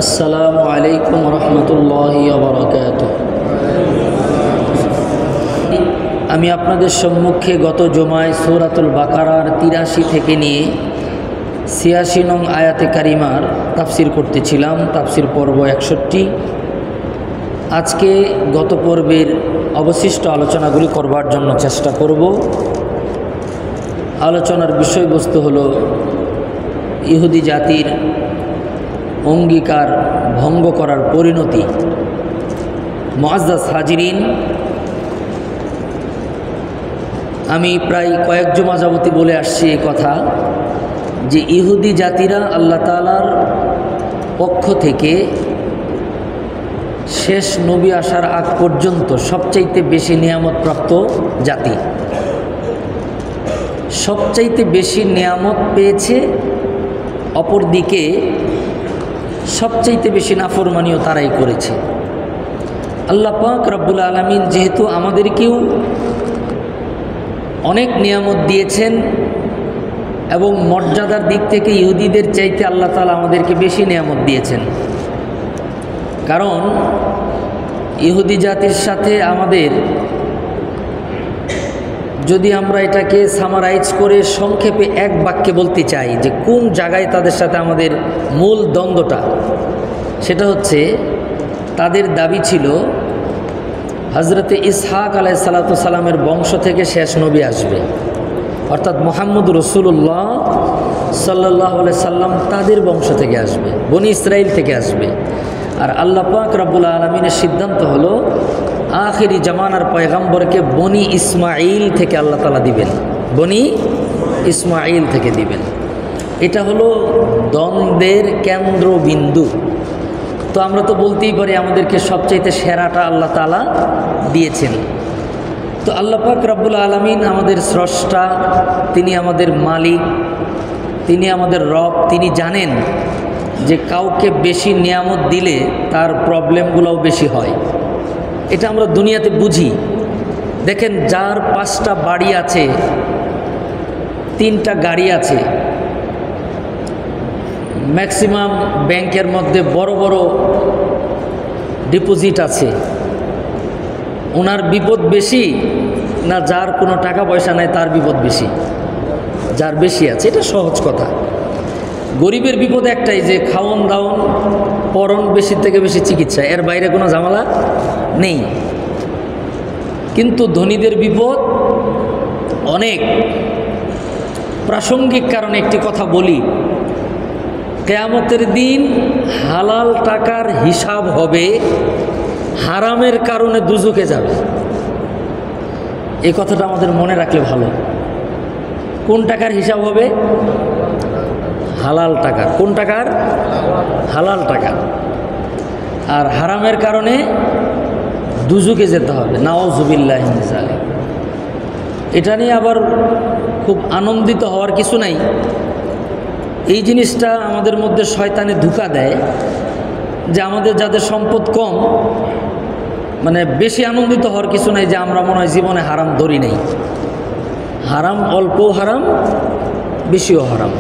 আসসালামু আলাইকুম রহমতুল্লাহি ওয়া বারাকাতুহু। আমি আপনাদের সম্মুখে গত জুমায় সূরাতুল বাকারার 83 থেকে নিয়ে 86 নং আয়াতে কারিমার তাফসির করতেছিলাম। তাফসির পর্ব 61। আজকে গত পর্বের অবশিষ্ট আলোচনাগুলি করবার জন্য চেষ্টা করব। আলোচনার বিষয়বস্তু হলো ইহুদি জাতির অঙ্গীকার ভঙ্গ করার পরিণতি। মুআজ্জাজ হাজিরিন, আমি প্রায় কয়েক জুমা যাবতী বলে আসছি এই কথা যে ইহুদি জাতিরা আল্লাহ তাআলার পক্ষ থেকে শেষ নবী আসার আগ পর্যন্ত সবচাইতে বেশি নিয়ামতপ্রাপ্ত জাতি, সবচাইতে বেশি নিয়ামত পেয়েছে। অপরদিকে সবচাইতে বেশি নাফরমানিও তারাই করেছে। আল্লাহ পাক রব্বুল আলামিন যেহেতু আমাদেরকেও অনেক নিয়ামত দিয়েছেন এবং মর্যাদার দিক থেকে ইহুদিদের চাইতে আল্লাহ তাআলা আমাদেরকে বেশি নিয়ামত দিয়েছেন, কারণ ইহুদি জাতির সাথে আমাদের, যদি আমরা এটাকে সামারাইজ করে সংক্ষেপে এক বাক্যে বলতে চাই যে কোন জায়গায় তাদের সাথে আমাদের মূল দ্বন্দ্বটা, সেটা হচ্ছে তাদের দাবি ছিল হযরতে ইসহাক আলাইহিসসালাতু সালামের বংশ থেকে শেষ নবী আসবে, অর্থাৎ মুহাম্মদ রাসূলুল্লাহ সাল্লাল্লাহু আলাইহি সাল্লাম তাদের বংশ থেকে আসবে, বনি ইসরাইল থেকে আসবে। আর আল্লাহ পাক রব্বুল আলামিনের সিদ্ধান্ত হলো আখিরি জামানার পয়গম্বরকে বনি ইসমাইল থেকে আল্লাহ তাআলা দিবেন, বনি ইসমাইল থেকে দিবেন। এটা হলো দ্বন্দ্বের কেন্দ্রবিন্দু। তো আমরা তো বলতেই পারি আমাদেরকে সবচাইতে সেরাটা আল্লাহ তাআলা দিয়েছেন। তো আল্লাহ পাক রব্বুল আলামিন আমাদের স্রষ্টা, তিনি আমাদের মালিক, তিনি আমাদের রব। তিনি জানেন যে কাউকে বেশি নিয়ামত দিলে তার প্রবলেমগুলোও বেশি হয়। এটা আমরা দুনিয়াতে বুঝি। দেখেন, যার 5টা বাড়ি আছে, 3টা গাড়ি আছে, ম্যাক্সিমাম ব্যাংকের মধ্যে বড় বড় ডিপোজিট আছে, ওনার বিপদ বেশি না যার কোনো টাকা পয়সা নাই তার বিপদ বেশি? যার বেশি আছে। এটা সহজ কথা। গরিবের বিপদ একটাই যে খাওয়ন দাওয়ন পরন, বেশির থেকে বেশি চিকিৎসা, এর বাইরে কোনো ঝামেলা নেই। কিন্তু ধনীদের বিপদ অনেক। প্রাসঙ্গিক কারণে একটি কথা বলি, কিয়ামতের দিন হালাল টাকার হিসাব হবে, হারামের কারণে দুজকে যাবে। এই কথাটা আমাদের মনে রাখলে ভালো। কোন টাকার হিসাব হবে? হালাল টাকার। কোন টাকার? হালাল টাকার। আর হারামের কারণে দুজকে যেতে হবে, নাউযুবিল্লাহি মিন যালিক। এটা নিয়ে আবার খুব আনন্দিত হওয়ার কিছু নাই। এই জিনিসটা আমাদের মধ্যে শয়তানে ধোঁকা দেয় যে আমাদের যাদের সম্পদ কম, মানে বেশি আনন্দিত হওয়ার কিছু নাই যে আমরা মনে হয় জীবনে হারাম ধরি নাই। হারাম অল্পও হারাম, বেশিও হারাম।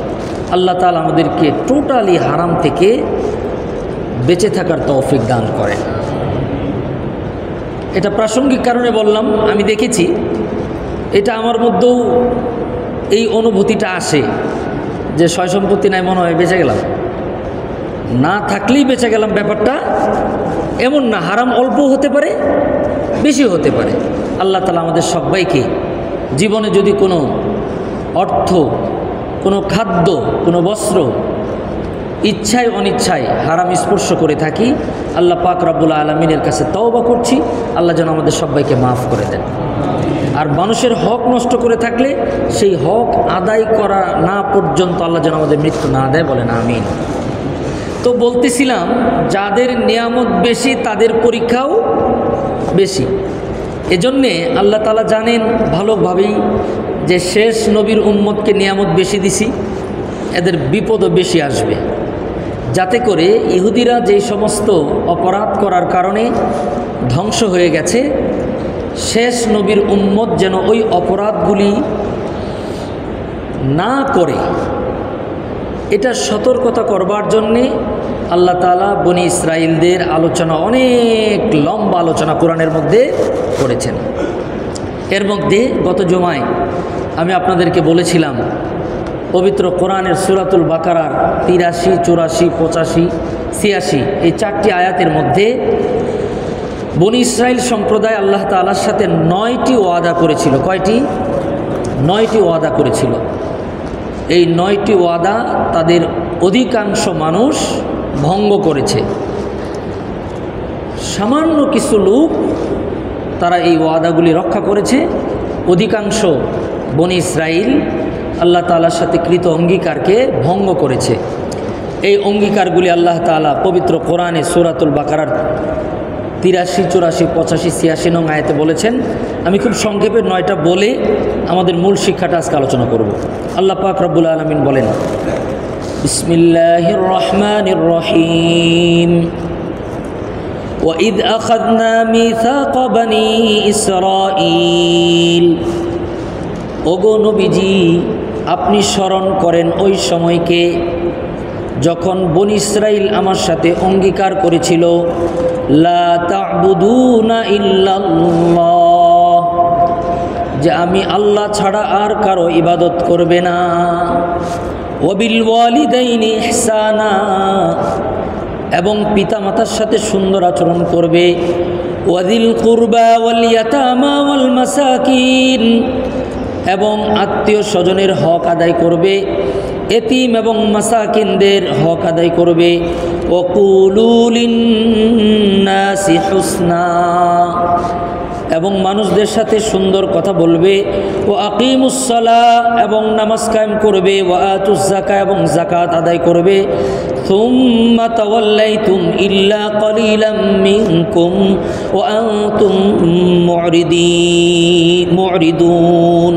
আল্লাহ তাআলা আমাদেরকে টোটালি হারাম থেকে বেঁচে থাকার তৌফিক দান করেন। এটা প্রাসঙ্গিক কারণে বললাম। আমি দেখেছি, এটা আমার মধ্যেও এই অনুভূতিটা আসে যে সয় সম্পত্তি নাই, মনে হয় বেঁচে গেলাম, না থাকলেই বেঁচে গেলাম। ব্যাপারটা এমন না। হারাম অল্প হতে পারে, বেশি হতে পারে। আল্লাহ তাআলা আমাদের সবাইকে জীবনে যদি কোনো অর্থ, কোনো খাদ্য, কোনো বস্ত্র ইচ্ছায় অনিচ্ছায় হারাম স্পর্শ করে থাকি, আল্লাহ পাক রব্বুল আলামিনের কাছে তওবা করছি, আল্লাহ যেন আমাদের সবাইকে মাফ করে দেন। আর মানুষের হক নষ্ট করে থাকলে সেই হক আদায় করা না পর্যন্ত আল্লাহ যেন আমাদের মৃত্যু না দেয়, বলেন আমিন। তো বলতেছিলাম, যাদের নিয়ামত বেশি তাদের পরীক্ষাও বেশি। এজন্যে আল্লাহ তাআলা জানেন ভালোভাবেই যে শেষ নবীর উম্মতকে নিয়ামত বেশি দিছি, এদের বিপদও বেশি আসবে, যাতে করে ইহুদিরা যেই সমস্ত অপরাধ করার কারণে ধ্বংস হয়ে গেছে, শেষ নবীর উম্মত যেন ওই অপরাধগুলি না করে, এটা সতর্কতা করবার জন্যে আল্লাহ তাআলা বনি ইসরাইলদের আলোচনা, অনেক লম্বা আলোচনা কোরআনের মধ্যে করেছেন। এর মধ্যে গত জুমায় আমি আপনাদেরকে বলেছিলাম পবিত্র কোরআনের সূরাতুল বাকারার 83, 84, 85, 86 এই 4টি আয়াতের মধ্যে বনি ইসরাইল সম্প্রদায় আল্লাহ তাআলার সাথে 9টি ওয়াদা করেছিল। কয়টি? 9টি ওয়াদা করেছিল। এই 9টি ওয়াদা তাদের অধিকাংশ মানুষ ভঙ্গ করেছে। সামান্য কিছু লোক তারা এই ওয়াদাগুলি রক্ষা করেছে। অধিকাংশ বনি ইসরাইল আল্লাহ তাআলার সাথে কৃত অঙ্গীকারকে ভঙ্গ করেছে। এই অঙ্গীকারগুলি আল্লাহ তাআলা পবিত্র কোরআনে সূরাতুল বাকারার 83, 84, 85, 86 নং আয়াতে বলেছেন। আমি খুব সংক্ষেপে 9টা বলে আমাদের মূল শিক্ষাটা আজকে আলোচনা করব। আল্লাহ পাক রব্বুল আলামিন বলেন, বিসমিল্লাহির রহমানির রহিম, وَإِذْ أَخَذْنَا مِيثَاقَ بَنِي إِسْرَائِيل। ওগো নবীজি, আপনি স্মরণ করেন ওই সময়কে যখন বনি ইসরাইল আমার সাথে অঙ্গীকার করেছিল, লা তা'বুদুনা ইল্লাল্লাহ, যে আমি আল্লাহ ছাড়া আর কারো ইবাদত করবে না, ওয়া বিল ওয়ালিদাইনি ইহসানা, এবং পিতামাতার সাথে সুন্দর আচরণ করবে, ওয়াদিল কুরবা ওয়াল ইয়াতামা ওয়াল মাসাকিন, এবং আত্মীয় স্বজনের হক আদায় করবে, এতিম এবং মাসাকিনদের হক আদায় করবে, ওয়াকুলু লিন্নাসি হুসনা, এবং মানুষদের সাথে সুন্দর কথা বলবে, ও আকিমুস সালাহ, এবং নামাজ কায়েম করবে, ওয়া আতুজ যাকাত, এবং যাকাত আদায় করবে, সুম্মা তাওয়াল্লাইতুম ইল্লা কলিলাম মিনকুম ওয়া আনতুম মু'রিদুন।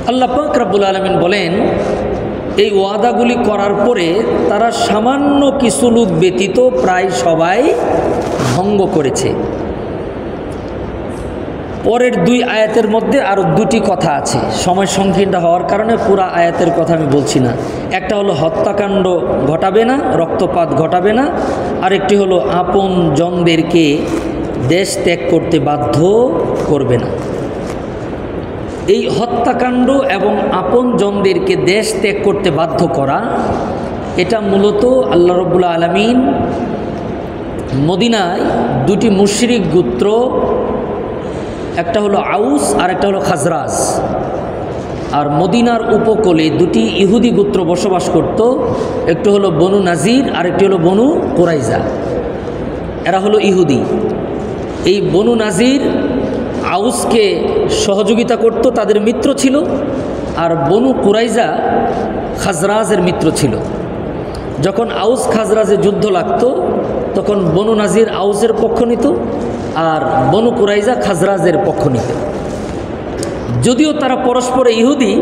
আল্লাহ পাক রব্বুল আলামিন বলেন, এই ওয়াদাগুলি করার পরে তারা সামান্য কিছু লোক ব্যতীত প্রায় সবাই ভঙ্গ করেছে। পরের 2 আয়াতের মধ্যে আরও 2টি কথা আছে। সময় সংকীর্ণ হওয়ার কারণে পুরা আয়াতের কথা আমি বলছি না। একটা হলো হত্যাকাণ্ড ঘটাবে না, রক্তপাত ঘটাবে না, আরেকটি হলো আপন জনদেরকে দেশ ত্যাগ করতে বাধ্য করবে না। এই হত্যাকাণ্ড এবং আপন জনদেরকে দেশ ত্যাগ করতে বাধ্য করা, এটা মূলত আল্লাহ রাব্বুল আলামিন মদিনায় 2টি মুশরিক গোত্র, একটা হলো আউস আর একটা হলো খাজরাজ, আর মদিনার উপকূলে 2টি ইহুদি গোত্র বসবাস করত, একটি হলো বনু নাজির আর একটি হলো বনু কুরাইজা। এরা হলো ইহুদি। এই বনু নাজির আউসকে সহযোগিতা করত, তাদের মিত্র ছিল, আর বনু কুরাইজা খাজরাজের মিত্র ছিল। যখন আউস খাজরাজে যুদ্ধ লাগতো তখন বনু নাজির আউসের পক্ষ নিত আর বনু কুরাইজা খাজরাজের পক্ষ নিত। যদিও তারা পরস্পরে ইহুদি,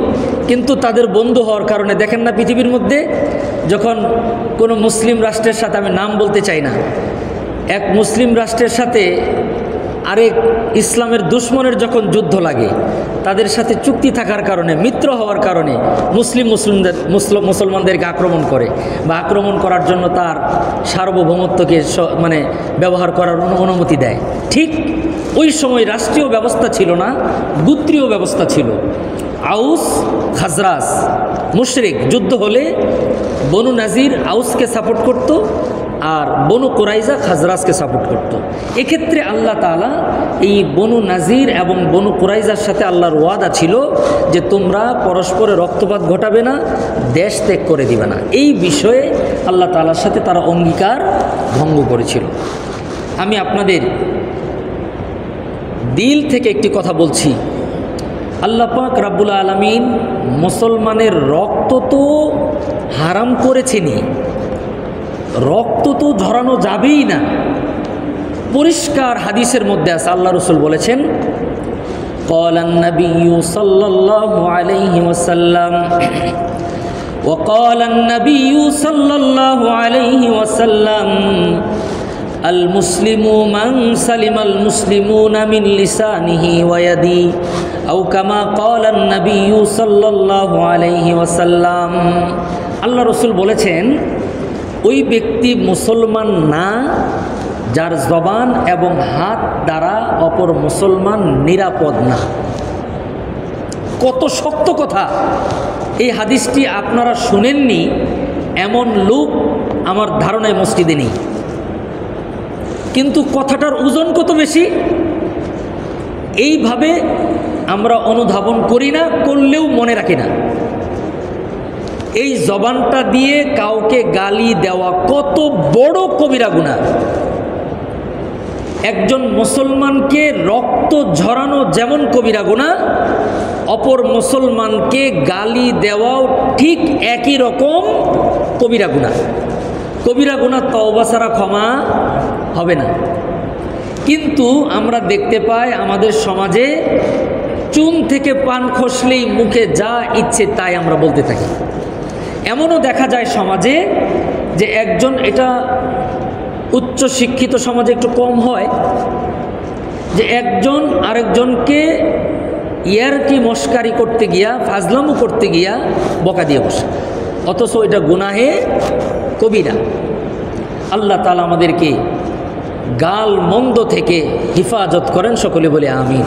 কিন্তু তাদের বন্ধু হওয়ার কারণে, দেখেন না পৃথিবীর মধ্যে যখন কোনো মুসলিম রাষ্ট্রের সাথে, আমি নাম বলতে চাই না, এক মুসলিম রাষ্ট্রের সাথে আরেক ইসলামের দুশ্মনের যখন যুদ্ধ লাগে, তাদের সাথে চুক্তি থাকার কারণে, মিত্র হওয়ার কারণে মুসলমানদেরকে আক্রমণ করে বা আক্রমণ করার জন্য তার সার্বভৌমত্বকে ব্যবহার করার অনুমতি দেয়। ঠিক ওই সময় রাষ্ট্রীয় ব্যবস্থা ছিল না, গোত্রীয় ব্যবস্থা ছিল। আউস খাজরাজ মুশরিক, যুদ্ধ হলে বনু নাজির আউসকে সাপোর্ট করত আর বনু কুরাইজা খাজরাজকে সাপোর্ট করত। এক্ষেত্রে আল্লাহ তাআলা এই বনু নাজির এবং বনু কুরাইজার সাথে আল্লাহর ওয়াদা ছিল যে তোমরা পরস্পরে রক্তপাত ঘটাবে না, দেশ ত্যাগ করে দিবে না। এই বিষয়ে আল্লাহ তাআলার সাথে তারা অঙ্গীকার ভঙ্গ করেছিল। আমি আপনাদের দিল থেকে একটি কথা বলছি, আল্লাহ পাক রব্বুল আলামিন মুসলমানের রক্ত তো হারাম করেছেনই, রক্ত তো ঝরানো যাবেই না। পরিষ্কার হাদিসের মধ্যে আছে, আল্লাহ রাসূল বলেছেন, ক্বালান নাবিয়্যু সাল্লাল্লাহু আলাইহি ওয়াসাল্লাম وقال النبي صلى الله عليه وسلم المسلم من سلم المسلمون من لسانه ويده أو كما قال النبي صلى الله عليه وسلم। আল্লাহ রাসূল বলেছেন, ওই ব্যক্তি মুসলমান না যার জবান এবং হাত দ্বারা অপর মুসলমান নিরাপদ না। কত শক্ত কথা! এই হাদিসটি আপনারা শুনেননি এমন লোক আমার ধারণায় মসজিদে নেই, কিন্তু কথাটার ওজন কত বেশি এইভাবে আমরা অনুধাবন করি না, করলেও মনে রাখি না। এই জবানটা দিয়ে কাউকে গালি দেওয়া কত বড় কবিরা গুনাহ। একজন মুসলমানকে রক্ত ঝরানো যেমন কবিরা গুনাহ, অপর মুসলমানকে গালি দেওয়াও ঠিক একই রকম কবিরা গুনাহ। কবিরা গুনাহ তওবা ছাড়া ক্ষমা হবে না। কিন্তু আমরা দেখতে পাই আমাদের সমাজে চুন থেকে পান খসলেই মুখে যা ইচ্ছে তাই আমরা বলতে থাকি। এমনও দেখা যায় সমাজে যে একজন, এটা উচ্চ শিক্ষিত সমাজে একটু কম হয়, যে একজন আরেকজনকে ইয়ারকি মস্কারি করতে গিয়া, ফাজলামু করতে গিয়া বকা দিয়ে বসে, অথচ এটা গুনাহে কবিরা। আল্লাহ তাআলা আমাদেরকে গাল মন্দ থেকে হিফাজত করেন, সকলে বলে আমিন।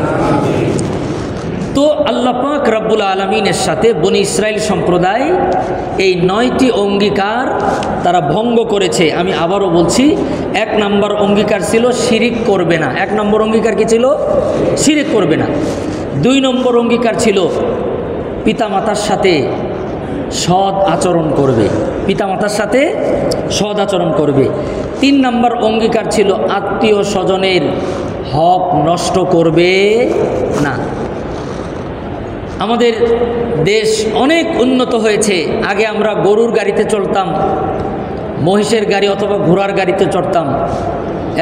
তো আল্লাহ পাক রব্বুল আলামিনের সাথে বনি ইসরাইল সম্প্রদায় এই 9টি অঙ্গীকার তারা ভঙ্গ করেছে। আমি আবারও বলছি, 1 নম্বর অঙ্গীকার ছিল শিরিক করবে না। 1 নম্বর অঙ্গীকার কি ছিল? শিরিক করবে না। 2 নম্বর অঙ্গীকার ছিল পিতামাতার সাথে সৎ আচরণ করবে, পিতামাতার সাথে সৎ আচরণ করবে। 3 নম্বর অঙ্গীকার ছিল আত্মীয় স্বজনের হক নষ্ট করবে না। আমাদের দেশ অনেক উন্নত হয়েছে। আগে আমরা গরুর গাড়িতে চলতাম, মহিষের গাড়ি অথবা ঘোড়ার গাড়িতে চড়তাম।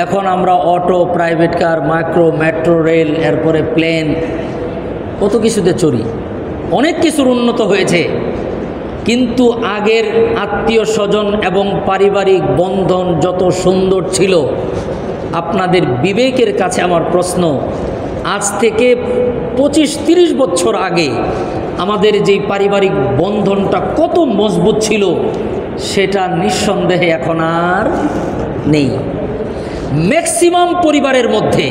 এখন আমরা auto, private car, micro, metro rail, এরপরে প্লেন, কত কিছুতে চড়ি। অনেক কিছুর উন্নত হয়েছে, কিন্তু আগের আত্মীয় স্বজন এবং পারিবারিক বন্ধন যত সুন্দর ছিল, আপনাদের বিবেকের কাছে আমার প্রশ্ন, আজ থেকে 25-30 বছর আগে আমাদের যেই পারিবারিক বন্ধনটা কত মজবুত ছিল, সেটা নিঃসন্দেহে এখন আর নেই। ম্যাক্সিমাম পরিবারের মধ্যে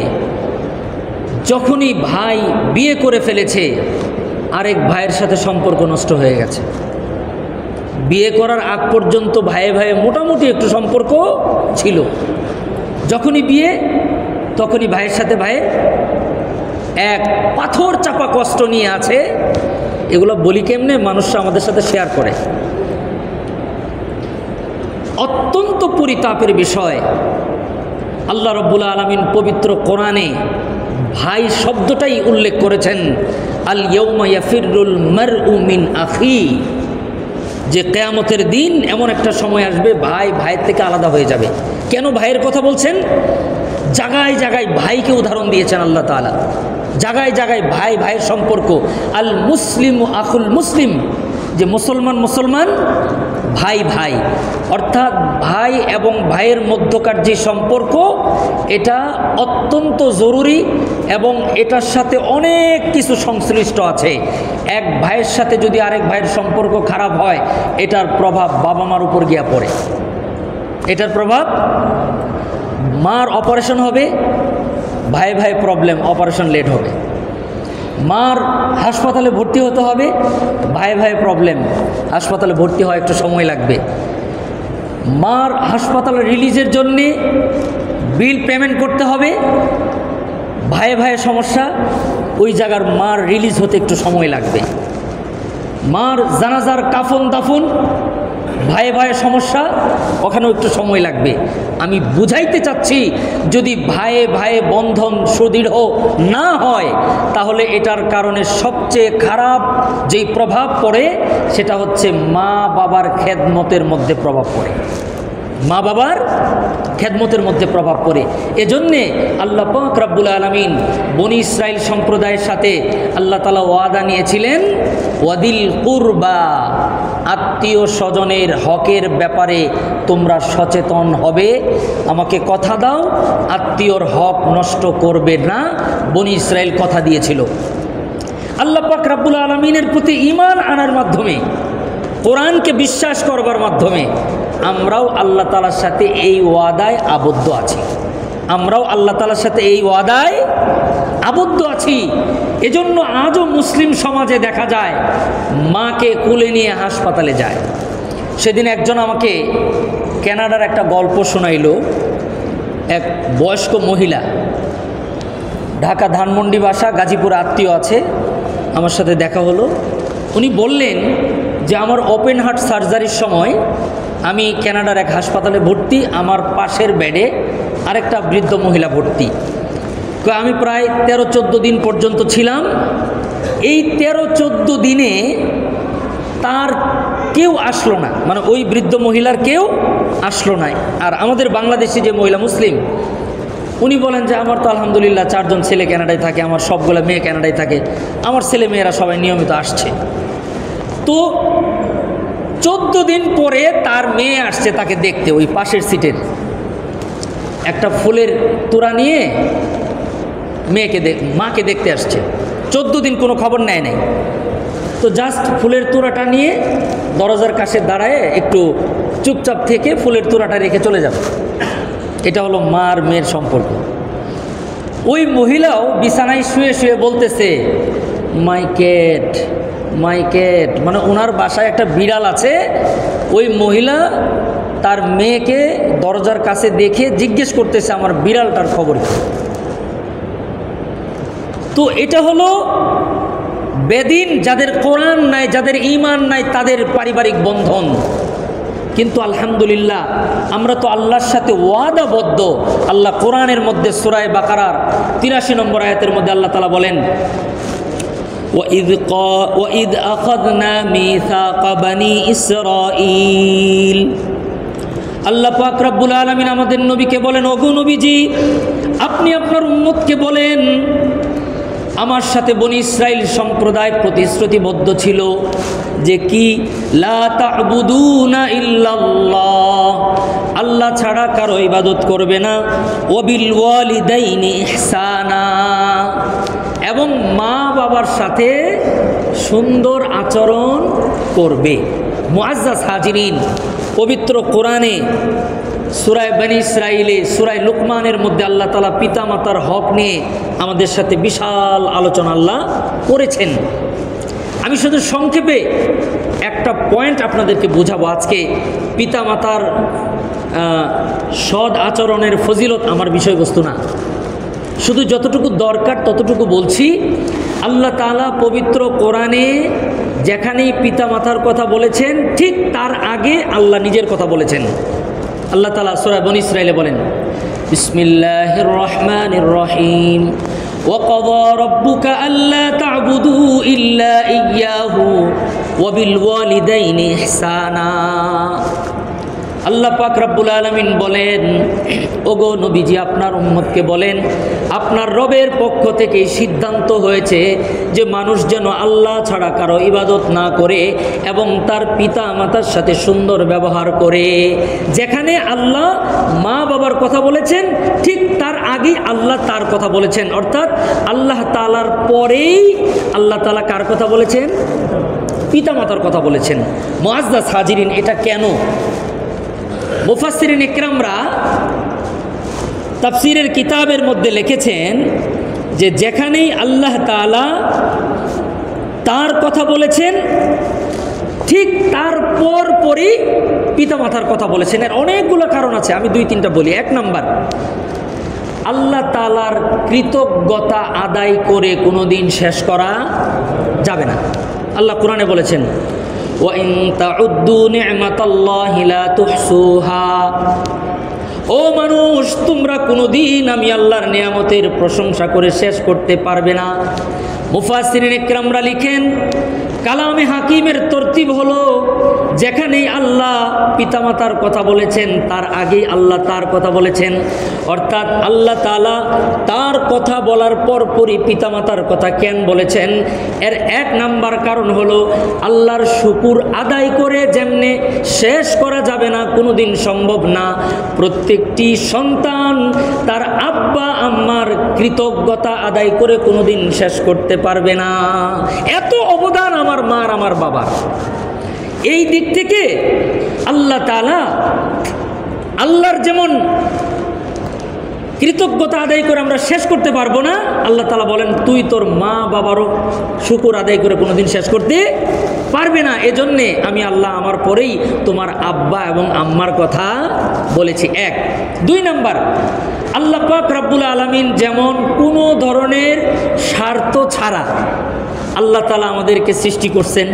যখনই ভাই বিয়ে করে ফেলেছে, আরেক ভাইয়ের সাথে সম্পর্ক নষ্ট হয়ে গেছে। বিয়ে করার আগ পর্যন্ত ভাইয়ে ভাইয়ে মোটামুটি একটু সম্পর্ক ছিল, যখনই বিয়ে তখনই ভাইয়ের সাথে ভাইয়ের এক পাথর চাপা কষ্ট নিয়ে আছে। এগুলো বলি কেমনে, মানুষরা আমাদের সাথে শেয়ার করে। অত্যন্ত পরিতাপের বিষয়, আল্লাহ রাব্বুল আলামিন পবিত্র কোরআনে ভাই শব্দটাই উল্লেখ করেছেন, আল ইয়াউমা ইয়াফিরুল মারউ মিন আখি, যে কিয়ামতের দিন এমন একটা সময় আসবে ভাই ভাইয়ের থেকে আলাদা হয়ে যাবে। কেন ভাইয়ের কথা বলছেন? জায়গায় জায়গায় ভাইকে উদাহরণ দিয়েছেন আল্লাহ তাআলা, জায়গায় জায়গায় ভাই ভাইয়ের সম্পর্ক। আল মুসলিম আখুল মুসলিম, যে মুসলমান মুসলমান, ভাই ভাই, অর্থাৎ ভাই এবং ভাইয়ের মধ্যকার যে সম্পর্ক, এটা অত্যন্ত জরুরি এবং এটার সাথে অনেক কিছু সংশ্লিষ্ট আছে। এক ভাইয়ের সাথে যদি আরেক ভাইয়ের সম্পর্ক খারাপ হয়, এটার প্রভাব বাবা মার উপর গিয়া পড়ে। এটার প্রভাব, মার অপারেশন হবে, ভাই ভাই প্রবলেম, অপারেশন লেট হবে। মার হাসপাতালে ভর্তি হতে হবে, ভাই ভাই প্রবলেম, হাসপাতালে ভর্তি হওয়া একটু সময় লাগবে। মার হাসপাতালে রিলিজের জন্যে বিল পেমেন্ট করতে হবে, ভাই ভাই সমস্যা, ওই জায়গার মার রিলিজ হতে একটু সময় লাগবে। মার জানাজার কাফন দাফন, ভাই ভাই সমস্যা, ওখানেও একটু সময় লাগবে। আমি বুঝাইতে চাচ্ছি, যদি ভাইয়ে ভাইয়ে বন্ধন সুদৃঢ় না হয়, তাহলে এটার কারণে সবচেয়ে খারাপ যেই প্রভাব পড়ে, সেটা হচ্ছে মা বাবার খেদমতের মধ্যে প্রভাব পড়ে, মা বাবার খেদমতের মধ্যে প্রভাব পড়ে। এজন্যে আল্লাহ পাক রব্বুল আলামিন বনি ইসরাইল সম্প্রদায়ের সাথে আল্লাহ তাআলা ওয়াদা নিয়েছিলেন, ওয়াদিল কুরবা, আত্মীয় স্বজনের হকের ব্যাপারে তোমরা সচেতন হবে। আমাকে কথা দাও, আত্মীয়র হক নষ্ট করবে না। বনি ইসরাইল কথা দিয়েছিল। আল্লাহ পাক রব্বুল আলামিনের প্রতি ঈমান আনার মাধ্যমে, কোরআনকে বিশ্বাস করবার মাধ্যমে আমরাও আল্লাহ তাআলার সাথে এই ওয়াদায় আবদ্ধ আছি, আমরাও আল্লাহ তাআলার সাথে এই ওয়াদায় আবদ্ধ আছি। এজন্য আজও মুসলিম সমাজে দেখা যায় মাকে কোলে নিয়ে হাসপাতালে যায়। সেদিন একজন আমাকে কানাডার একটা গল্প শোনাইল। এক বয়স্ক মহিলা, ঢাকা ধানমন্ডি বাসা, গাজীপুর আত্মীয় আছে, আমার সাথে দেখা হলো। উনি বললেন যে আমার ওপেন হার্ট সার্জারির সময় আমি কানাডার এক হাসপাতালে ভর্তি, আমার পাশের বেডে আরেকটা বৃদ্ধ মহিলা ভর্তি। আমি প্রায় 13-14 দিন পর্যন্ত ছিলাম। এই 13-14 দিনে তার কেউ আসলো না, মানে ওই বৃদ্ধ মহিলার কেউ আসলো না। আর আমাদের বাংলাদেশি যে মহিলা মুসলিম, উনি বলেন যে আমার তো আলহামদুলিল্লাহ 4 জন ছেলে কানাডায় থাকে, আমার সবগুলো মেয়ে কানাডায় থাকে, আমার ছেলে মেয়েরা সবাই নিয়মিত আসছে। তো 14 দিন পরে তার মেয়ে আসছে তাকে দেখতে, ওই পাশের সিটের একটা ফুলের তোড়া নিয়ে মাকে দেখতে আসছে। 14 দিন কোনো খবর নেয় নাই। তো জাস্ট ফুলের তোড়াটা নিয়ে দরজার কাছে দাঁড়ায় একটু চুপচাপ থেকে ফুলের তোড়াটা রেখে চলে যাবে। এটা হলো মার মেয়ের সম্পর্ক। ওই মহিলাও বিছানায় শুয়ে শুয়ে বলতেছে মাই ক্যাট, মাই ক্যাট, মানে ওনার বাসায় একটা বিড়াল আছে। ওই মহিলা তার মেয়েকে দরজার কাছে দেখে জিজ্ঞেস করতেছে আমার বিড়ালটার খবর কি। তো এটা হলো বেদিন, যাদের কোরআন নাই, যাদের ঈমান নাই, তাদের পারিবারিক বন্ধন। কিন্তু আলহামদুলিল্লাহ আমরা তো আল্লাহর সাথে ওয়াদাবদ্ধ। আল্লাহ কোরআনের মধ্যে সূরা বাকারার 83 নম্বর আয়াতের মধ্যে আল্লাহ তাআলা বলেন وَإِذْ أَخَذْنَا مِيثَاقَ بَنِي إِسْرَائِيل। আল্লাহ পাক রব্বুল আলামিন আমাদের নবীকে বলেন, ওগো নবীজি আপনি আপনার উম্মতকে বলেন আমার সাথে বনি ইসরাইল সম্প্রদায় প্রতিশ্রুতিবদ্ধ ছিল যে কি, লা তা'বুদুনা ইল্লাল্লাহ, আল্লাহ ছাড়া কারো ইবাদত করবে না, ওয়াবিল ওয়ালিদাইনি ইহসানা, এবং মা বাবার সাথে সুন্দর আচরণ করবে। মুআজ্জাজ হাজিরিন, পবিত্র কোরআনে সূরা বনি ইসরাইলে সূরা লুকমানের মধ্যে আল্লাহ তাআলা পিতামাতার হক নিয়ে আমাদের সাথে বিশাল আলোচনা আল্লাহ করেছেন। আমি শুধু সংক্ষেপে একটা পয়েন্ট আপনাদেরকে বোঝাবো। আজকে পিতামাতার সৎ আচরণের ফজিলত আমার বিষয়বস্তু না, শুধু যতটুকু দরকার ততটুকু বলছি। আল্লাহ তাআলা পবিত্র কোরআনে যেখানেই পিতামাতার কথা বলেছেন ঠিক তার আগে আল্লাহ নিজের কথা বলেছেন। আল্লাহ তাআলা সূরা বনি ইসরাইলে বলেন, বিসমিল্লাহির রহমানির রহিম, ওয়াকাযা রাব্বুকা আল্লা তা'বুদু ইল্লা ইয়্যাহু ওয়া বিল ওয়ালিদাইনি ইহসানা। আল্লাহ পাক রব্বুল আলামিন বলেন, ওগো নবীজি আপনার উম্মতকে বলেন আপনার রবের পক্ষ থেকে সিদ্ধান্ত হয়েছে যে মানুষ যেন আল্লাহ ছাড়া কারো ইবাদত না করে এবং তার পিতা মাতার সাথে সুন্দর ব্যবহার করে। যেখানে আল্লাহ মা বাবার কথা বলেছেন ঠিক তার আগেই আল্লাহ তার কথা বলেছেন, অর্থাৎ আল্লাহ তাআলার পরেই আল্লাহ তাআলা কার কথা বলেছেন? পিতামাতার কথা বলেছেন। মুআজ্জাজ হাজিরিন, এটা কেন? মুফাসসিরিন ইকরামরা তাফসীরের কিতাবের মধ্যে লিখেছেন যে যেখানেই আল্লাহ তাআলা তার কথা বলেছেন ঠিক তার পরই পিতামাতার কথা বলেছেন। এর অনেকগুলো কারণ আছে, আমি 2-3টা বলি। 1 নাম্বার, আল্লাহ তাআলার কৃতজ্ঞতা আদায় করে কোনোদিন শেষ করা যাবে না। আল্লাহ কোরআনে বলেছেন, ওয়াইন তাউদ্দু নি'মাতাল্লাহি লা তুহসুহা, ও মানুষ তোমরা কোনোদিন আমি আল্লাহর নিয়ামতের প্রশংসা করে শেষ করতে পারবে না। মুফাসসিরিন ইকরামরা লিখেন, কালামে হাকিমের তরতিব হলো যেখানেই আল্লাহ পিতামাতার কথা বলেছেন তার আগেই আল্লাহ তার কথা বলেছেন, অর্থাৎ আল্লাহ তাআলা তার কথা বলার পরপরই পিতামাতার কথা কেন বলেছেন? এর 1 নাম্বার কারণ হলো আল্লাহর শুকর আদায় করে যেমনে শেষ করা যাবে না, কোনোদিন সম্ভব না, প্রত্যেকটি সন্তান তার আব্বা আম্মার কৃতজ্ঞতা আদায় করে কোনোদিন শেষ করতে পারবে না। এত অবদান আমার মার, আমার বাবার। এই দিক থেকে আল্লাহ তাআলা আল্লাহর যেমন কৃতজ্ঞতা আদায় করে আমরা শেষ করতে পারবো না, আল্লাহ তাআলা বলেন তুই তোর মা বাবারও শুকর আদায় করে কোনোদিন শেষ করতে পারবে না। এজন্যে আমি আল্লাহ আমার পরেই তোমার আব্বা এবং আম্মার কথা বলেছি। 1 2 নাম্বার, আল্লাহ পাক রব্বুল আলামিন যেমন কোনো ধরনের স্বার্থ ছাড়া আল্লাহ তাআলা আমাদেরকে সৃষ্টি করছেন,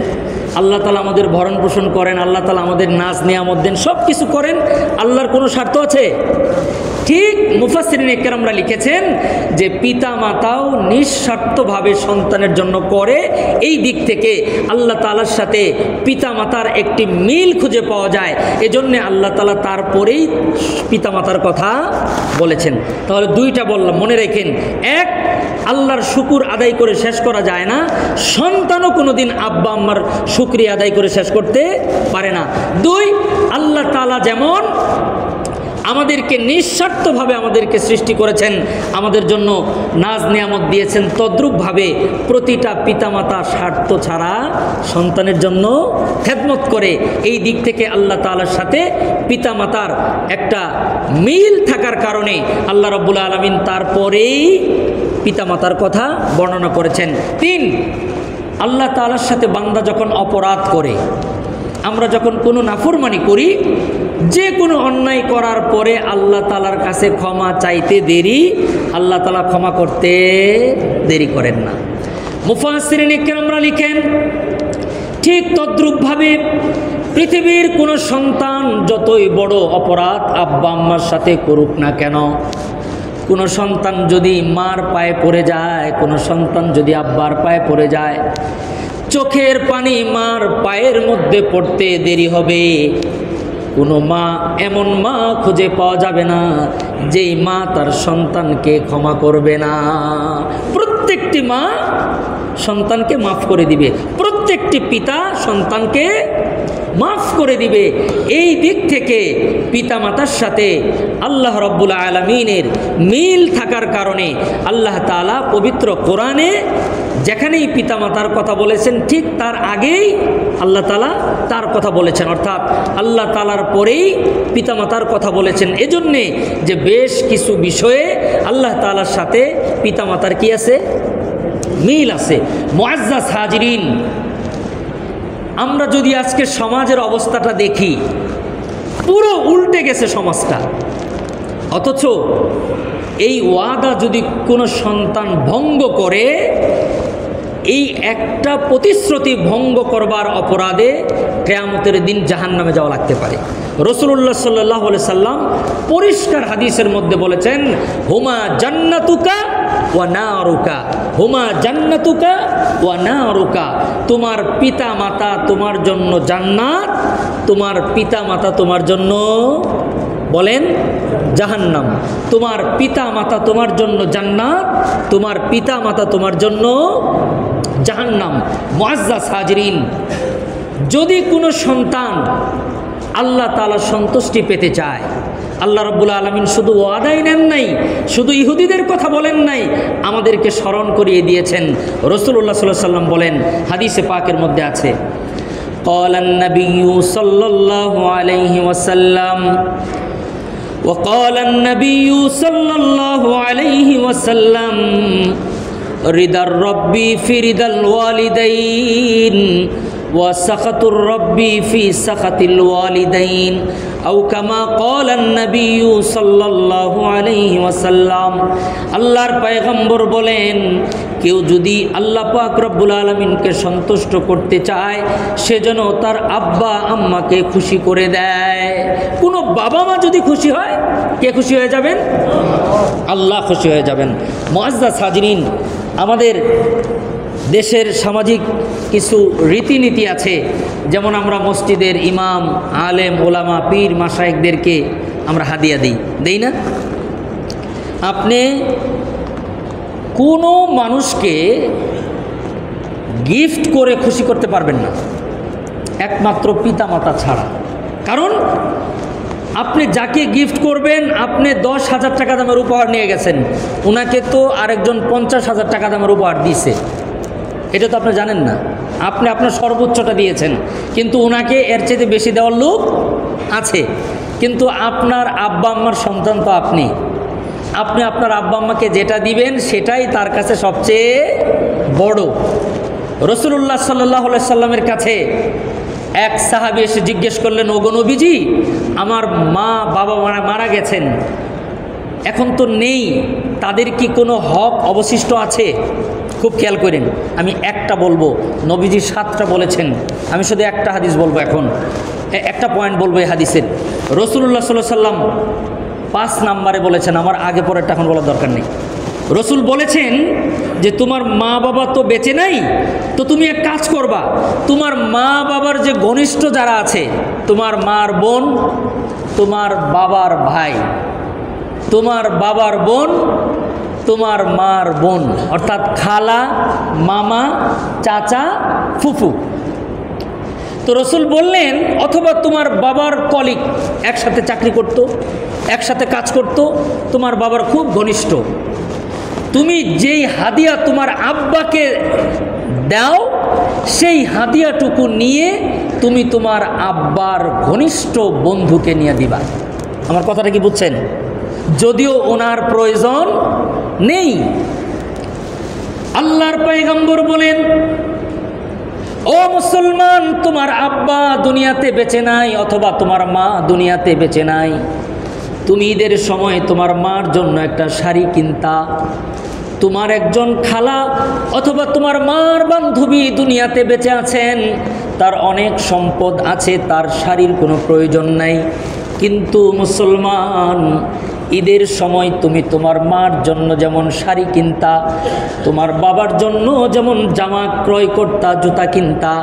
আল্লাহ তাআলা আমাদের ভরণ পোষণ করেন, আল্লাহ তাআলা আমাদের নাজ নিয়ামত দেন, সব কিছু করেন। আল্লাহর কোনো স্বার্থ আছে? ঠিক মুফাসসিরিন ইকরামরা লিখেছেন যে পিতা মাতাও নিঃস্বার্থভাবে সন্তানের জন্য করে। এই দিক থেকে আল্লাহ তাআলার সাথে পিতা মাতার একটি মিল খুঁজে পাওয়া যায়। এজন্যে আল্লাহ তাআলা তারপরেই পিতা মাতার কথা বলেছেন। তাহলে 2টা বললাম, মনে রাখেন। 1, আল্লাহর শুকর আদায় করে শেষ করা যায় না, সন্তানও কোনোদিন আব্বা আম্মার শুকরিয়া আদায় করে শেষ করতে পারে না। 2, আল্লাহ তাআলা যেমন আমাদেরকে নিঃস্বার্থভাবে আমাদেরকে সৃষ্টি করেছেন, আমাদের জন্য নাজ নিয়ামত দিয়েছেন, তদ্রূপভাবে প্রতিটা পিতামাতা স্বার্থ ছাড়া সন্তানের জন্য খেদমত করে। এই দিক থেকে আল্লাহ তাআলার সাথে পিতামাতার একটা মিল থাকার কারণে আল্লাহ রাব্বুল আলামিন তারপরেই পিতামাতার কথা বর্ণনা করেছেন। 3, আল্লাহ তাআলার সাথে বান্দা যখন অপরাধ করে, আমরা যখন কোনো নাফরমানি করি, যে কোনো অন্যায় করার পরে আল্লাহ তাআলার কাছে ক্ষমা চাইতে দেরি, আল্লাহ তাআলা ক্ষমা করতে দেরি করেন না। মুফাসসিরিন ইকরামরা লিখেন ঠিক তদ্রূপভাবে পৃথিবীর কোনো সন্তান যতই বড় অপরাধ আব্বা আম্মার সাথে করুক না কেন, কোনো সন্তান যদি মার পায়ে পড়ে যায়, কোনো সন্তান যদি আব্বার পায়ে পড়ে যায়, চোখের পানি মার পায়ের মধ্যে পড়তে দেরি হবে। কোনো মা, এমন মা খুঁজে পাওয়া যাবে না যেই মা তার সন্তানকে ক্ষমা করবে না। প্রত্যেকটি মা সন্তানকে মাফ করে দিবে, প্রত্যেকটি পিতা সন্তানকে মাফ করে দিবে। এই দিক থেকে পিতামাতার সাথে আল্লাহ রাব্বুল আলামিনের মিল থাকার কারণে আল্লাহ তাআলা পবিত্র কোরআনে যেখানেই পিতামাতার কথা বলেছেন, ঠিক তার আগেই আল্লাহ তাআলা তার কথা বলেছেন, অর্থাৎ আল্লাহ তাআলার পরেই পিতামাতার কথা বলেছেন। এজন্যে যে বেশ কিছু বিষয়ে আল্লাহ তাআলার সাথে পিতামাতার কি আছে? মিল আছে। মুআজ্জাজ হাজিরিন, আমরা যদি আজকে সমাজের অবস্থাটা দেখি, পুরো উল্টে গেছে সমাজটা। অথচ এই ওয়াদা যদি কোনো সন্তান ভঙ্গ করে, এই একটা প্রতিশ্রুতি ভঙ্গ করবার অপরাধে কিয়ামতের দিন জাহান্নামে যাওয়া লাগতে পারে। রাসূলুল্লাহ সাল্লাল্লাহু আলাইহি সাল্লাম পরিষ্কার হাদিসের মধ্যে বলেছেন, হুমা জান্নাতুকা ওয়া নারুকা, হুমা জান্নাতুকা ওয়া নারুকা, তোমার পিতা মাতা তোমার জন্য জান্নাত, তোমার পিতা মাতা তোমার জন্য বলেন জাহান্নাম। তোমার পিতা মাতা তোমার জন্য জান্নাত, তোমার পিতা মাতা তোমার জন্য জাহান্নাম। মুআজ্জাজ হাজিরিন, যদি কোনো সন্তান আল্লাহ তাআলার সন্তুষ্টি পেতে চায়, আল্লাহ রাব্বুল আলামিন শুধু ওয়াদাই নেন নাই, শুধু ইহুদিদের কথা বলেন নাই, আমাদেরকে স্মরণ করিয়ে দিয়েছেন। রাসূলুল্লাহ সাল্লাল্লাহু আলাইহি ওয়াসাল্লাম বলেন, হাদিসে পাকের মধ্যে আছে, ক্বালান নাবিয়্যু সাল্লাল্লাহু আলাইহি ওয়াসাল্লাম وقال النبي صلى الله عليه وسلم رضا الرب في رضا الوالدين وسخط الرب في سخط الوالدين أو كما قال النبي صلى الله عليه وسلم। আল্লাহর পয়গম্বর বলেন, কেউ যদি আল্লাহ পাক রব্বুল আলামিনকে সন্তুষ্ট করতে চায়, সে যেন তার আব্বা আম্মাকে খুশি করে দেয়। কোনো বাবা মা যদি খুশি হয়, কে খুশি হয়ে যাবেন? আল্লাহ খুশি হয়ে যাবেন। মুআজ্জাজ হাজিরিন, আমাদের দেশের সামাজিক কিছু রীতিনীতি আছে, যেমন আমরা মসজিদের ইমাম, আলেম, ওলামা, পীর, মাশায়েখদেরকে আমরা হাদিয়া দেই না? আপনি কোনো মানুষকে গিফট করে খুশি করতে পারবেন না, একমাত্র পিতা মাতা ছাড়া। কারণ আপনি যাকে গিফট করবেন, আপনি 10,000 টাকা দামের উপহার নিয়ে গেছেন, ওনাকে তো আরেকজন 50,000 টাকা দামের উপহার দিয়েছে। এটা তো আপনি জানেন না। আপনি আপনার সর্বোচ্চটা দিয়েছেন, কিন্তু ওনাকে এর চেয়ে বেশি দেওয়ার লোক আছে। কিন্তু আপনার আব্বা আম্মার সন্তান তো আপনি আপনার আব্বা আম্মাকে যেটা দিবেন সেটাই তার কাছে সবচেয়ে বড়। রাসূলুল্লাহ সাল্লাল্লাহু আলাইহি সাল্লামের কাছে এক সাহাবী এসে জিজ্ঞেস করলেন, ওগো নবীজি, আমার মা বাবা মারা গেছেন, এখন তো নেই, তাদের কি কোনো হক অবশিষ্ট আছে? খুব খেয়াল করেন, আমি একটা বলবো, নবীজি 7টা বলেছেন, আমি শুধু একটা হাদিস বলবো। এখন একটা পয়েন্ট বলবো এই হাদিসের। রাসূলুল্লাহ সাল্লাল্লাহু আলাইহি সাল্লাম 5 নম্বরে বলেছেন, আমার আগে পরেরটা এখন বলার দরকার নেই। রসুল বলেছেন যে তোমার মা বাবা তো বেঁচে নাই, তো তুমি এক কাজ করবা, তোমার মা বাবার যে ঘনিষ্ঠ যারা আছে, তোমার মার বোন, তোমার বাবার ভাই, তোমার বাবার বোন, তোমার মার বোন, অর্থাৎ খালা, মামা, চাচা, ফুফু। তো রসুল বললেন, অথবা তোমার বাবার কলিগ, একসাথে চাকরি করত, একসাথে কাজ করত, তোমার বাবার খুব ঘনিষ্ঠ, তুমি যেই হাদিয়া তোমার আব্বাকে দাও, সেই হাদিয়াটুকু নিয়ে তুমি তোমার আব্বার ঘনিষ্ঠ বন্ধুকে নিয়ে দিবা। আমার কথাটা কি বুঝছেন? যদিও ওনার প্রয়োজন নেই। আল্লাহর পয়গম্বর বলেন, ও মুসলমান, তোমার আব্বা দুনিয়াতে বেঁচে নাই অথবা তোমার মা দুনিয়াতে বেঁচে নাই, তুমি ঈদের সময় তোমার মার জন্য একটা শাড়ি কিনতা। তোমার একজন খালা অথবা তোমার মার বান্ধবী দুনিয়াতে বেঁচে আছেন, তার অনেক সম্পদ আছে, তার শাড়ির কোনো প্রয়োজন নাই, কিন্তু মুসলমান, ঈদের সময় তুমি তোমার মার জন্য যেমন শাড়ি কিনতা, তোমার বাবার জন্য যেমন জামা ক্রয় করতা, জুতা কিনতা,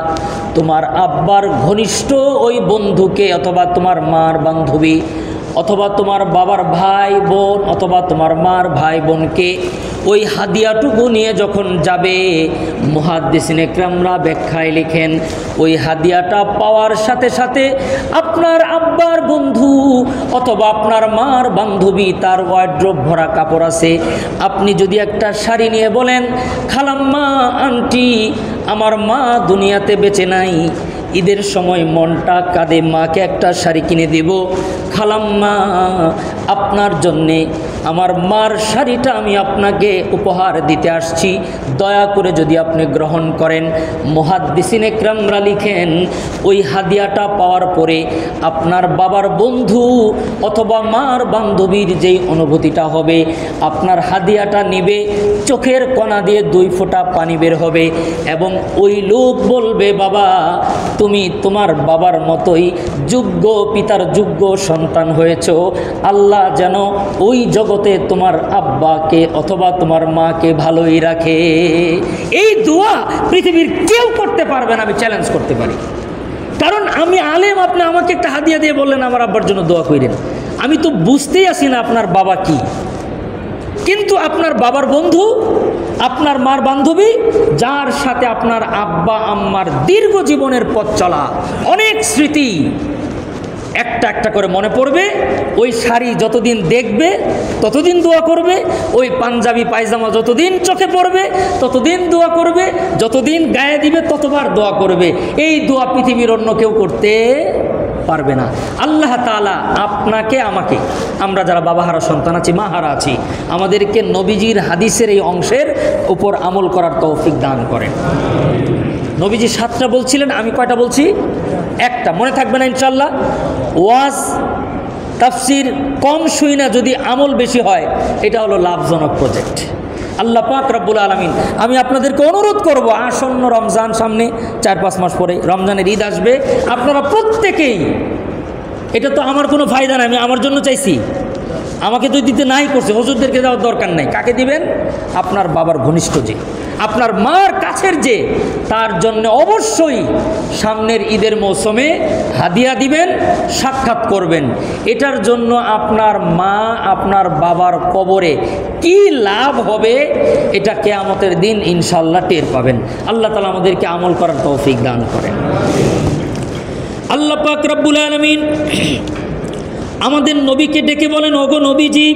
তোমার আব্বার ঘনিষ্ঠ ওই বন্ধুকে অথবা তোমার মার বান্ধবী অথবা তোমার বাবার ভাই বোন অথবা তোমার মার ভাই বোনকে ওই হাদিয়াটুকু নিয়ে যখন যাবে, মুহাদ্দিসিন ইকরামরা ব্যাখ্যায় লিখেন, ওই হাদিয়াটা পাওয়ার সাথে সাথে আপনার আব্বার বন্ধু অথবা আপনার মার বান্ধবী, তার ওয়ার্ড্রোব ভরা কাপড় আছে, আপনি যদি একটা শাড়ি নিয়ে বলেন, খালাম্মা, আন্টি, আমার মা দুনিয়াতে বেঁচে নাই, ঈদের সময় মনটা কাঁদে, মাকে একটা শাড়ি কিনে দেব, খালাম্মা, আপনার জন্যে আমার মার শাড়িটা আমি আপনাকে উপহার দিতে আসছি, দয়া করে যদি আপনি গ্রহণ করেন। মুহাদ্দিসিন ইকরামরা লিখেন, ওই হাদিয়াটা পাওয়ার পরে আপনার বাবার বন্ধু অথবা মার বান্ধবীর যেই অনুভূতিটা হবে, আপনার হাদিয়াটা নিবে, চোখের কণা দিয়ে 2 ফোঁটা পানি বের হবে এবং ওই লোক বলবে, বাবা, তুমি তোমার বাবার মতোই যোগ্য পিতার যোগ্য সন্তান হয়েছ, আল্লাহ যেন ওই জগতে তোমার আব্বাকে অথবা তোমার মাকে ভালোই রাখে। এই দোয়া পৃথিবীর কেউ করতে পারবে না, আমি চ্যালেঞ্জ করতে পারি। কারণ আমি আলেম, আপনি আমাকে একটা হাদিয়া দিয়ে বললেন আমার আব্বার জন্য দোয়া করেন, আমি তো বুঝতেই আসি না আপনার বাবা কি, কিন্তু আপনার বাবার বন্ধু, আপনার মার বান্ধবী, যার সাথে আপনার আব্বা আম্মার দীর্ঘ জীবনের পথ চলা, অনেক স্মৃতি একটা একটা করে মনে পড়বে, ওই শাড়ি যতদিন দেখবে ততদিন দোয়া করবে, ওই পাঞ্জাবি পায়জামা যতদিন চোখে পড়বে ততদিন দোয়া করবে, যতদিন গায়ে দিবে ততবার দোয়া করবে। এই দোয়া পৃথিবীর অন্য কেউ করতে পারবে না। আল্লাহ তাআলা আপনাকে আমাকে, আমরা যারা বাবাহারা সন্তান আছি, মাহারা আছি, আমাদেরকে নবীজির হাদিসের এই অংশের উপর আমল করার তৌফিক দান করেন। নবীজি 7টা বলছিলেন, আমি কয়টা বলছি? একটা। মনে থাকবে না ইনশাল্লাহ? ওয়াজ তাফসির কম শুই না, যদি আমল বেশি হয়, এটা হলো লাভজনক প্রজেক্ট। আল্লাহ পাক রব্বুল আলামিন, আমি আপনাদেরকে অনুরোধ করব, আসন্ন রমজান সামনে, 4-5 মাস পরে রমজানের ঈদ আসবে, আপনারা প্রত্যেকেই, এটা তো আমার কোনো ফায়দা নাই, আমি আমার জন্য চাইছি, আমাকে তো দিতে নাই করছে, হুজুরদেরকে দেওয়ার দরকার নাই। কাকে দিবেন? আপনার বাবার ঘনিষ্ঠ যে, আপনার মার কাছের যে, তার জন্য অবশ্যই সামনের ঈদের মৌসুমে হাদিয়া দিবেন, সাক্ষাৎ করবেন। এটার জন্য আপনার মা আপনার বাবার কবরে কি লাভ হবে, এটা কিয়ামতের দিন ইনশাআল্লাহ টের পাবেন। আল্লাহ তাআলা আমাদেরকে আমল করার তৌফিক দান করেন। আল্লাহ পাক রব্বুল আলামিন আমাদের নবীকে ডেকে বলেন, ওগো নবীজি,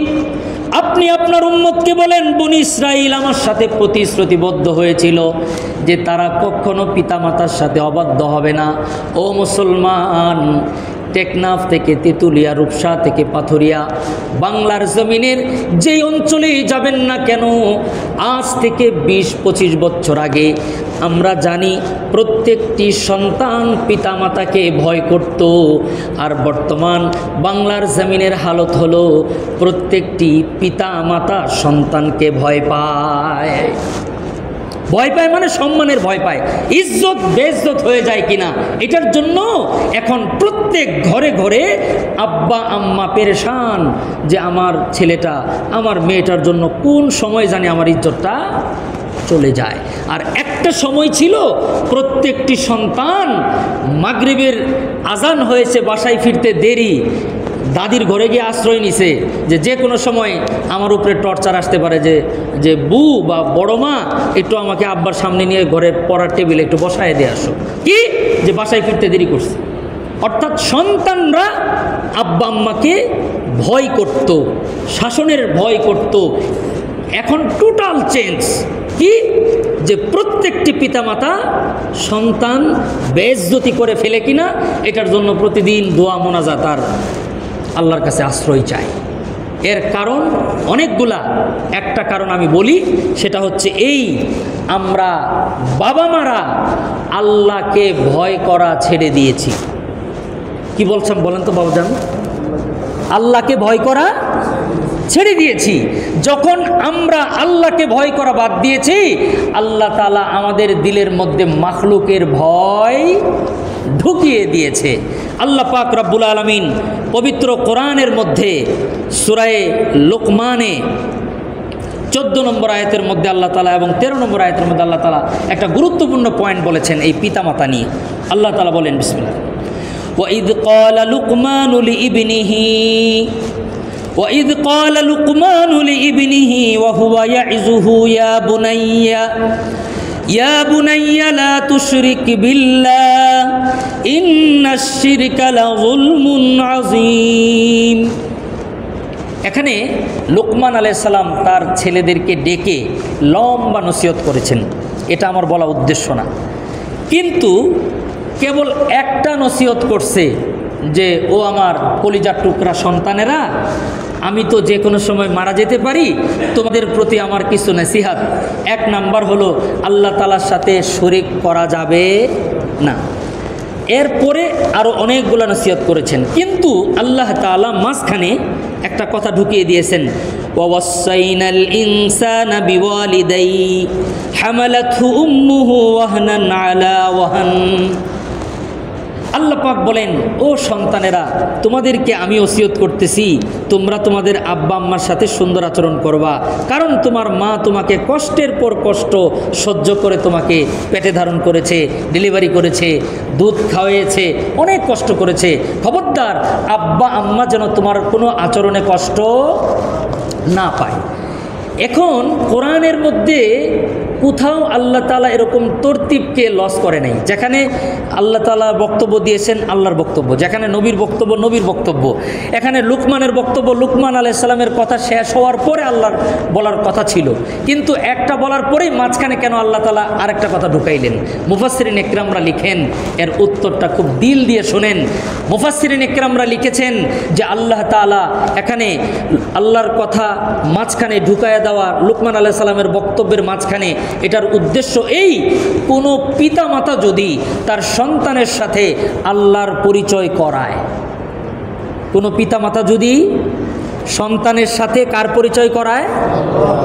আপনি আপনার উম্মতকে বলেন, বনী ইসরাইল আমার সাথে প্রতিশ্রুতিবদ্ধ হয়েছিল যে তারা কখনো পিতামাতার সাথে অবাধ্য হবে না। ও মুসলমান, টেকনাফ থেকে তেঁতুলিয়া, রূপসা থেকে পাথরিয়া, বাংলার জমিনের যেই অঞ্চলেই যাবেন না কেন, আজ থেকে 20-25 বছর আগে আমরা জানি প্রত্যেকটি সন্তান পিতামাতাকে ভয় করত। আর বর্তমান বাংলার জমিনের হালত হলো প্রত্যেকটি পিতামাতা সন্তানকে ভয় পায়। ভয় পায় মানে সম্মানের ভয় পায়, ইজ্জত বেইজ্জত হয়ে যায় কিনা এটার জন্য এখন প্রত্যেক ঘরে ঘরে আব্বা আম্মা পেরেশান যে আমার ছেলেটা, আমার মেয়েটার জন্য কোন সময় জানি আমার ইজ্জতটা চলে যায়। আর একটা সময় ছিল প্রত্যেকটি সন্তান মাগরিবের আজান হয়েছে, বাসায় ফিরতে দেরি, দাদির ঘরে গিয়ে আশ্রয় নিছে যে কোনো সময় আমার উপরে টর্চার আসতে পারে, যে বউ বা বড় মা একটু আমাকে আব্বার সামনে নিয়ে ঘরে পড়ার টেবিলে একটু বসায় দিয়ে আসো, কি যে বাসায় ফিরতে দেরি করছে। অর্থাৎ সন্তানরা আব্বা আম্মাকে ভয় করত, শাসনের ভয় করত। এখন টোটাল চেঞ্জ, কি যে প্রত্যেকটি পিতামাতা সন্তান বেইজ্জতি করে ফেলে কিনা এটার জন্য প্রতিদিন দোয়া মোনাজাত আর আল্লাহর কাছে আশ্রয় চাই। এর কারণ অনেকগুলা, একটা কারণ আমি বলি, সেটা হচ্ছে এই, আমরা বাবা মারা আল্লাহকে ভয় করা ছেড়ে দিয়েছি। কি বলছেন বলেন তো বাবুজান? আল্লাহকে ভয় করা ছেড়ে দিয়েছি। যখন আমরা আল্লাহকে ভয় করা বাদ দিয়েছি, আল্লাহ তাআলা আমাদের দিলের মধ্যে মাখলুকের ভয় ঢুকিয়ে দিয়েছে। আল্লাহ পাক রব্বুল আলামিন পবিত্র কোরআনের মধ্যে সূরা লুকমানে 14 নম্বর আয়াতের মধ্যে আল্লাহ তাআলা এবং 13 নম্বর আয়াতের মধ্যে আল্লাহ তাআলা একটা গুরুত্বপূর্ণ পয়েন্ট বলেছেন এই পিতামাতা নিয়ে। আল্লাহ তাআলা বলেন, বিসমিল্লাহ, ওয়াইদ ক্বালা লুকমানু লিইবনিহি وَإِذْ قَالَ لُقْمَانُ لِابْنِهِ وَهُوَ يَعِظُهُ يَا بُنَيَّ لَا تُشْرِكْ بِاللَّهِ إِنَّ الشِّرْكَ لَظُلْمٌ عَظِيمٌ। এখানে লুকমান আলাইহিস সালাম তার ছেলেদেরকে ডেকে লম্বা নসিহত করেছেন, এটা আমার বলা উদ্দেশ্য না, কিন্তু কেবল একটা নসিহত করছে যে ও আমার কলিজার টুকরা সন্তানেরা, আমি তো যে কোনো সময় মারা যেতে পারি, তোমাদের প্রতি আমার কিছু নসিহত। 1 নাম্বার হলো আল্লাহ তাআলার সাথে শরীক করা যাবে না। এরপরে আরও অনেকগুলো নসিহত করেছেন, কিন্তু আল্লাহ তাআলা মাঝখানে একটা কথা ঢুকিয়ে দিয়েছেন, ওয়াসাইনাল ইনসানা বিওয়ালিদাইহি হামালাতহু উম্মুহু ওয়াহনান আলা ওয়াহান। আল্লাহ পাক বলেন, ও সন্তানেরা, তোমাদেরকে আমি ওসিয়ত করতেছি তোমরা তোমাদের আব্বা আম্মার সাথে সুন্দর আচরণ করবা, কারণ তোমার মা তোমাকে কষ্টের পর কষ্ট সহ্য করে তোমাকে পেটে ধারণ করেছে, ডেলিভারি করেছে, দুধ খাওয়িয়েছে, অনেক কষ্ট করেছে। খবরদার আব্বা আম্মা যেন তোমার কোনো আচরণে কষ্ট না পায়। এখন কোরআনের মধ্যে কোথাও আল্লাহ তাআলা এরকম তরতিবকে লস করে নাই। যেখানে আল্লাহ তাআলা বক্তব্য দিয়েছেন আল্লাহর বক্তব্য, যেখানে নবীর বক্তব্য নবীর বক্তব্য, এখানে লুকমানের বক্তব্য লুকমান আলাইহিস সালামের কথা শেষ হওয়ার পরে আল্লাহর বলার কথা ছিল, কিন্তু একটা বলার পরেই মাঝখানে কেন আল্লাহ তাআলা আরেকটা কথা ঢুকাইলেন? মুফাসসিরিন ইকরামরা লিখেন, এর উত্তরটা খুব দিল দিয়ে শোনেন। মুফাসসিরিন ইকরামরা লিখেছেন যে আল্লাহ তাআলা এখানে আল্লাহর কথা মাঝখানে ঢুকায়া দেওয়া লুকমান আলাইহিস সালামের বক্তব্যের মাঝখানে, এটার উদ্দেশ্য এই, কোনো পিতামাতা যদি তার সন্তানের সাথে আল্লাহর পরিচয় করায়, কোনো পিতামাতা যদি সন্তানের সাথে কার পরিচয় করায়?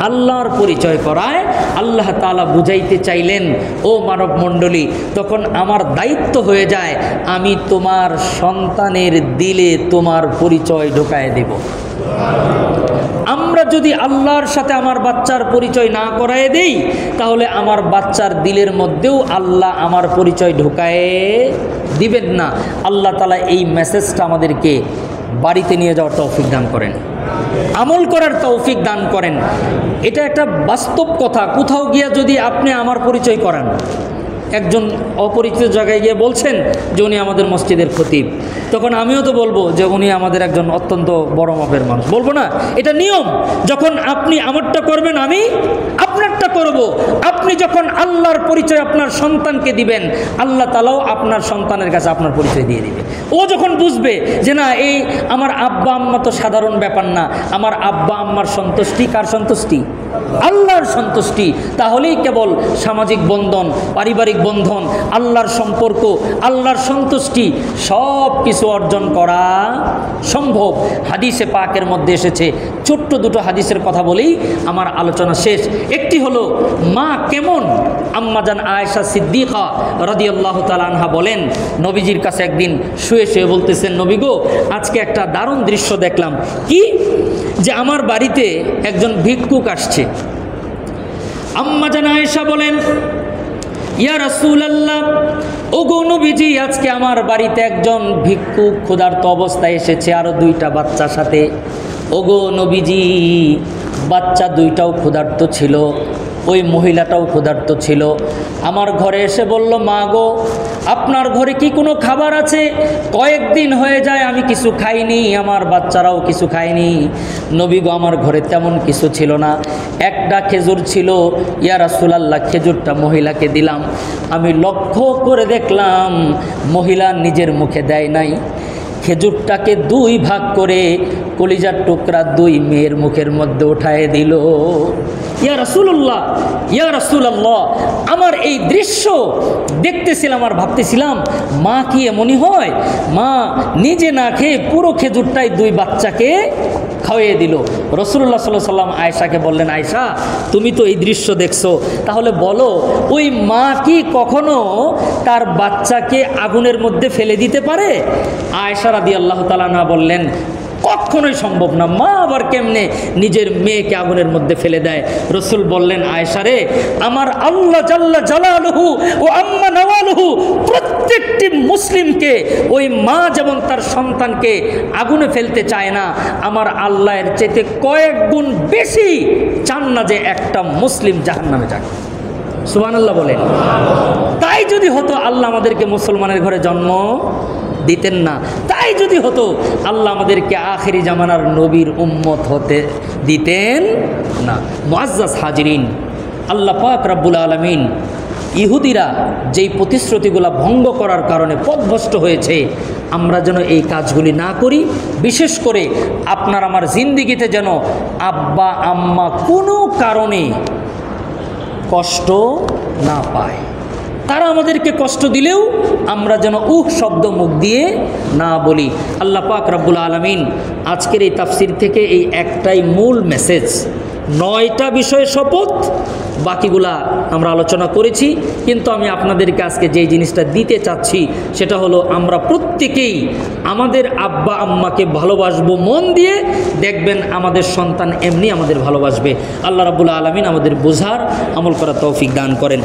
আল্লাহর পরিচয় করায়। আল্লাহ তাআলা বুঝাইতে চাইলেন, ও মানব মণ্ডলী, তখন আমার দায়িত্ব হয়ে যায় আমি তোমার সন্তানের দিলে তোমার পরিচয় ঢোকায় দেব। আমরা যদি আল্লাহর সাথে আমার বাচ্চার পরিচয় না করায় দেই, তাহলে আমার বাচ্চার দিলের মধ্যেও আল্লাহ আমার পরিচয় ঢোকায় দিবেন না। আল্লাহ তাআলা এই মেসেজটা আমাদেরকে বাড়িতে নিয়ে যাওয়ার তৌফিক দান করেন, আমল করার তৌফিক দান করেন। এটা একটা বাস্তব কথা। কোথাও গিয়া যদি আপনি আমার পরিচয় করান, একজন অপরিচিত জায়গায় গিয়ে বলছেন যে উনি আমাদের মসজিদের খতিব, তখন আমিও তো বলবো যে উনি আমাদের একজন অত্যন্ত বড় মাপের মানুষ, বলবো না? এটা নিয়ম। যখন আপনি আমারটা করবেন, আমি আপনারটা করব। আপনি যখন আল্লাহর পরিচয় আপনার সন্তানকে দিবেন, আল্লাহ তাআলাও আপনার সন্তানের কাছে আপনার পরিচয় দিয়ে দিবে। ও যখন বুঝবে যে না, এই আমার আব্বা আম্মা তো সাধারণ ব্যাপার না, আমার আব্বা আম্মার সন্তুষ্টি কার সন্তুষ্টি? আল্লাহর সন্তুষ্টি। তাহলেই কেবল সামাজিক বন্ধন, পারিবারিক বন্ধন, আল্লাহর সম্পর্ক, আল্লাহর সন্তুষ্টি সব কিছু অর্জন করা সম্ভব। হাদিসে পাকের মধ্যে এসেছে, ছোট্ট দুটো হাদিসের কথা বলেই আমার আলোচনা শেষ। একটি হলো মা কেমন। আম্মাজান আয়েশা সিদ্দিকা রাদিয়াল্লাহু তাআলা আনহা বলেন, নবীজির কাছে একদিন শুয়ে শুয়ে বলতেছেন, নবী গো, আজকে একটা দারুণ দৃশ্য দেখলাম। কি? যে আমার বাড়িতে একজন ভিক্ষুক আসছে। আম্মাজান আয়েশা বলেন, ইয়া রাসূলুল্লাহ, ওগো নবীজি, আজকে আমার বাড়িতে একজন ভিক্ষুক ক্ষুধার্ত অবস্থায় এসেছে আরও দুইটা বাচ্চার সাথে। ওগো নবীজি, বাচ্চা দুইটাও ক্ষুধার্ত ছিল, ওই মহিলাটাও ক্ষুধার্ত ছিল। আমার ঘরে এসে বলল, মা গো, আপনার ঘরে কি কোনো খাবার আছে? কয়েকদিন হয়ে যায় আমি কিছু খাইনি, আমার বাচ্চারাও কিছু খায়নি। নবী গো, আমার ঘরে তেমন কিছু ছিল না, একটা খেজুর ছিল। ইয়া রাসূলুল্লাহ, খেজুরটা মহিলাকে দিলাম। আমি লক্ষ্য করে দেখলাম মহিলা নিজের মুখে দেয় নাই, খেজুরটাকে দুই ভাগ করে কলিজার টুকরা দুই মেয়ের মুখের মধ্যে উঠায় দিল। ইয়া রাসূলুল্লাহ, ইয়া রাসূলুল্লাহ, আমার এই দৃশ্য দেখতেছিলাম আর ভাবতেছিলাম, মা কি এমনই হয়? মা নিজে না খেয়ে পুরো খেজুরটাই দুই বাচ্চাকে খাওয়িয়ে দিল। রাসূলুল্লাহ সাল্লাল্লাহু আলাইহি ওয়াসাল্লাম আয়েশাকে বললেন, আয়েশা, তুমি তো এই দৃশ্য দেখছো, তাহলে বলো, ওই মা কি কখনো তার বাচ্চাকে আগুনের মধ্যে ফেলে দিতে পারে? আয়েশা রাদিয়াল্লাহু তাআলা আনহা বললেন, কখনোই সম্ভব না। মা আবার কেমনে নিজের মেয়েকে আগুনের মধ্যে ফেলে দেয়? রসুল বললেন, আয়েশা রে, আমার আল্লাহ জাল্লা জালালুহু ও আম্মা নওয়ালুহু প্রত্যেকটি মুসলিমকে ওই মা যেমন তার সন্তানকে আগুনে ফেলতে চায় না, আমার আল্লাহর চাইতে কয়েক গুণ বেশি চান না যে একটা মুসলিম জাহান্নামে যাক। সুবহানাল্লাহ বলেন। তাই যদি হতো, আল্লাহ আমাদেরকে মুসলমানের ঘরে জন্ম দিতেন না। তাই যদি হতো, আল্লাহ আমাদেরকে আখেরি জামানার নবীর উম্মত হতে দিতেন না। মুআজ্জাজ হাজিরিন, আল্লাহ পাক রব্বুল আলামিন ইহুদিরা যেই প্রতিশ্রুতিগুলো ভঙ্গ করার কারণে পথভ্রষ্ট হয়েছে, আমরা যেন এই কাজগুলি না করি। বিশেষ করে আপনার আমার জিন্দিগিতে যেন আব্বা আম্মা কোনো কারণে কষ্ট না পায়। তারা আমাদেরকে কষ্ট দিলেও আমরা যেন শব্দ মুখ দিয়ে না বলি। আল্লাহ পাক রব্বুল আলামিন আজকের এই তাফসির থেকে এই একটাই মূল মেসেজ, 9টা বিষয়ে শপথ, বাকিগুলা আমরা আলোচনা করেছি। কিন্তু আমি আপনাদেরকে আজকে যেই জিনিসটা দিতে চাচ্ছি সেটা হলো, আমরা প্রত্যেকেই আমাদের আব্বা আম্মাকে ভালোবাসবো মন দিয়ে। দেখবেন আমাদের সন্তান এমনি আমাদের ভালোবাসবে। আল্লাহ রাব্বুল আলামিন আমাদের বোঝার আমল করার তৌফিক দান করেন।